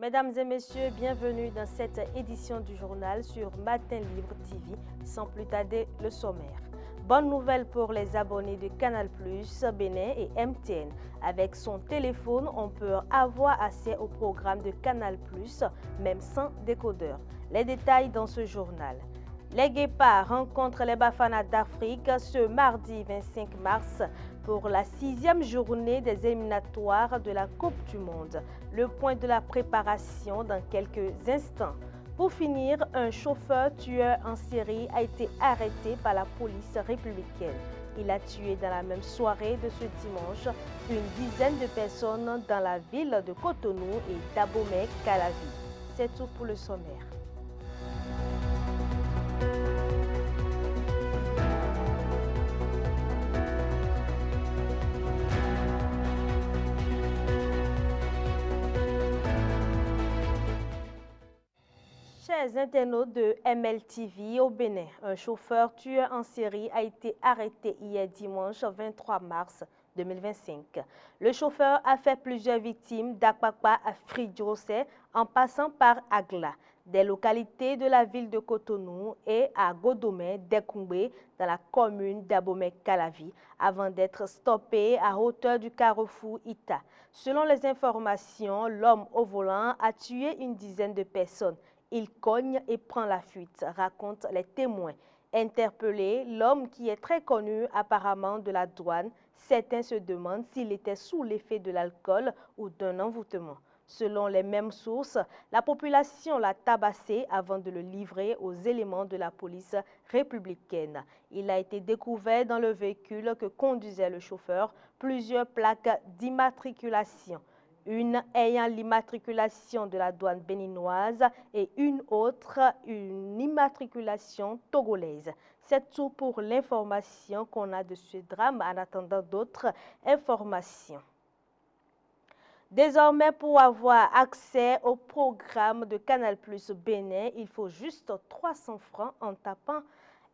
Mesdames et messieurs, bienvenue dans cette édition du journal sur Matin Libre TV. Sans plus tarder, le sommaire. Bonne nouvelle pour les abonnés de Canal+, Bénin et MTN. Avec son téléphone, on peut avoir accès au programme de Canal+, même sans décodeur. Les détails dans ce journal. Les Guépards rencontrent les Bafana d'Afrique ce mardi 25 mars pour la 6e journée des éliminatoires de la Coupe du Monde. Le point de la préparation dans quelques instants. Pour finir, un chauffeur tueur en série a été arrêté par la police républicaine. Il a tué dans la même soirée de ce dimanche une dizaine de personnes dans la ville de Cotonou et d'Abomey-Calavi. C'est tout pour le sommaire. Chers internautes de MLTV au Bénin, un chauffeur tueur en série a été arrêté hier dimanche 23 mars 2025. Le chauffeur a fait plusieurs victimes d'Akpakpa à Fridjosé en passant par Agla, des localités de la ville de Cotonou et à Godomé, Dekoumbé, dans la commune d'Abomey-Calavi, avant d'être stoppé à hauteur du carrefour Ita. Selon les informations, l'homme au volant a tué une dizaine de personnes. Il cogne et prend la fuite, racontent les témoins. Interpellé, l'homme qui est très connu apparemment de la douane, certains se demandent s'il était sous l'effet de l'alcool ou d'un envoûtement. Selon les mêmes sources, la population l'a tabassé avant de le livrer aux éléments de la police républicaine. Il a été découvert dans le véhicule que conduisait le chauffeur, plusieurs plaques d'immatriculation. Une ayant l'immatriculation de la douane béninoise et une autre, une immatriculation togolaise. C'est tout pour l'information qu'on a de ce drame en attendant d'autres informations. Désormais, pour avoir accès au programme de Canal+ Bénin, il faut juste 300 francs en tapant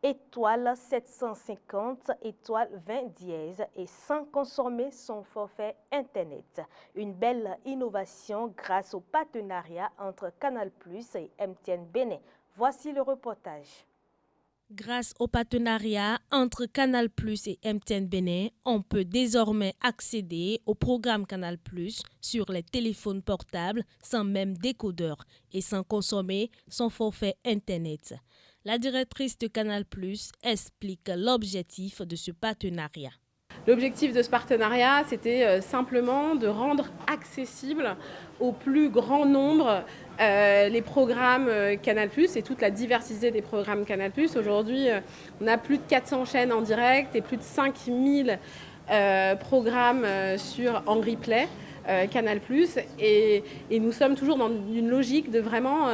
étoile 750, étoile 20 dièse et sans consommer son forfait Internet. Une belle innovation grâce au partenariat entre Canal+ et MTN Bénin. Voici le reportage. Grâce au partenariat entre Canal+ et MTN Bénin, on peut désormais accéder au programme Canal+ sur les téléphones portables sans même décodeur et sans consommer son forfait Internet. La directrice de Canal+ explique l'objectif de ce partenariat. L'objectif de ce partenariat, c'était simplement de rendre accessible au plus grand nombre les programmes Canal+, et toute la diversité des programmes Canal+. Aujourd'hui, on a plus de 400 chaînes en direct et plus de 5000 programmes en replay Canal+. Et nous sommes toujours dans une logique de vraiment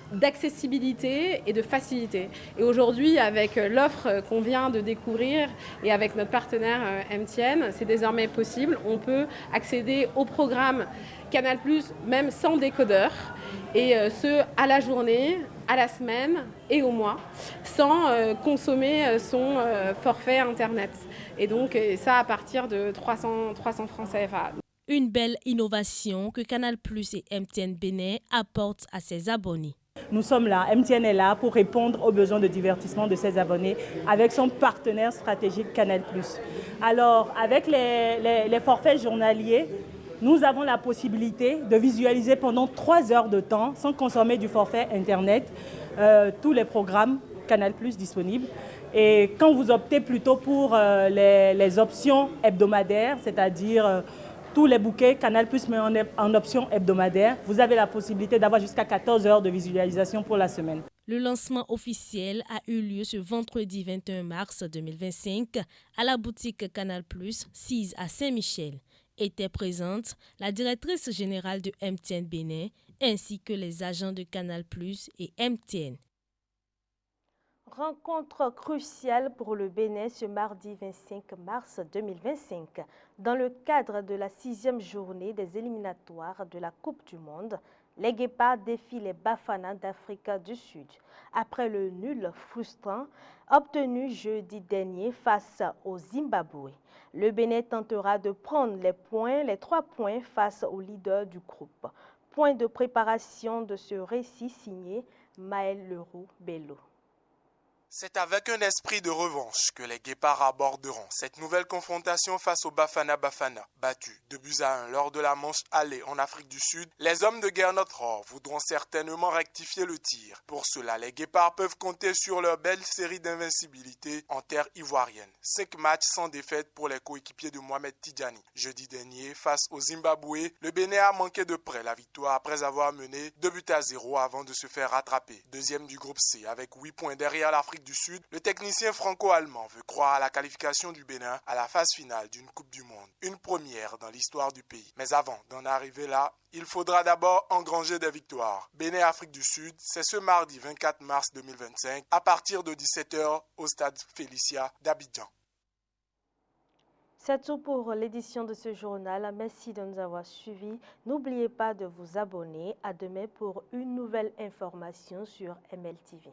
d'accessibilité et de facilité. Et aujourd'hui, avec l'offre qu'on vient de découvrir et avec notre partenaire MTN, c'est désormais possible. On peut accéder au programme Canal+, même sans décodeur, et ce, à la journée, à la semaine et au mois, sans consommer son forfait Internet. Et donc, ça à partir de 300 francs CFA. Une belle innovation que Canal+ et MTN Bénin apportent à ses abonnés. Nous sommes là, MTN est là pour répondre aux besoins de divertissement de ses abonnés avec son partenaire stratégique Canal+. Alors, avec les forfaits journaliers, nous avons la possibilité de visualiser pendant 3 heures de temps, sans consommer du forfait Internet, tous les programmes Canal+ disponibles. Et quand vous optez plutôt pour les options hebdomadaires, c'est-à-dire tous les bouquets Canal+ met en option hebdomadaire, vous avez la possibilité d'avoir jusqu'à 14 heures de visualisation pour la semaine. Le lancement officiel a eu lieu ce vendredi 21 mars 2025 à la boutique Canal+, 6 à Saint-Michel. Était présente la directrice générale de MTN Bénin ainsi que les agents de Canal+ et MTN. Rencontre cruciale pour le Bénin ce mardi 25 mars 2025. Dans le cadre de la 6e journée des éliminatoires de la Coupe du Monde, les Guépards défient les Bafana d'Afrique du Sud. Après le nul frustrant obtenu jeudi dernier face au Zimbabwe, le Bénin tentera de prendre les 3 points face au leader du groupe. point de préparation de ce récit signé Maël Leroux-Bello. C'est avec un esprit de revanche que les Guépards aborderont cette nouvelle confrontation face au Bafana Bafana. Battus 2-1 lors de la manche aller en Afrique du Sud, les hommes de Gernot Rohr voudront certainement rectifier le tir. Pour cela, les Guépards peuvent compter sur leur belle série d'invincibilité en terre ivoirienne. 5 matchs sans défaite pour les coéquipiers de Mohamed Tidjani. Jeudi dernier, face au Zimbabwe, le Bénin a manqué de près la victoire après avoir mené 2-0 avant de se faire rattraper. Deuxième du groupe C avec 8 points derrière l'Afrique du Sud, le technicien franco-allemand veut croire à la qualification du Bénin à la phase finale d'une Coupe du Monde. Une première dans l'histoire du pays. Mais avant d'en arriver là, il faudra d'abord engranger des victoires. Bénin-Afrique du Sud, c'est ce mardi 24 mars 2025 à partir de 17h au stade Félicia d'Abidjan. C'est tout pour l'édition de ce journal. Merci de nous avoir suivis. N'oubliez pas de vous abonner. À demain pour une nouvelle information sur MLTV.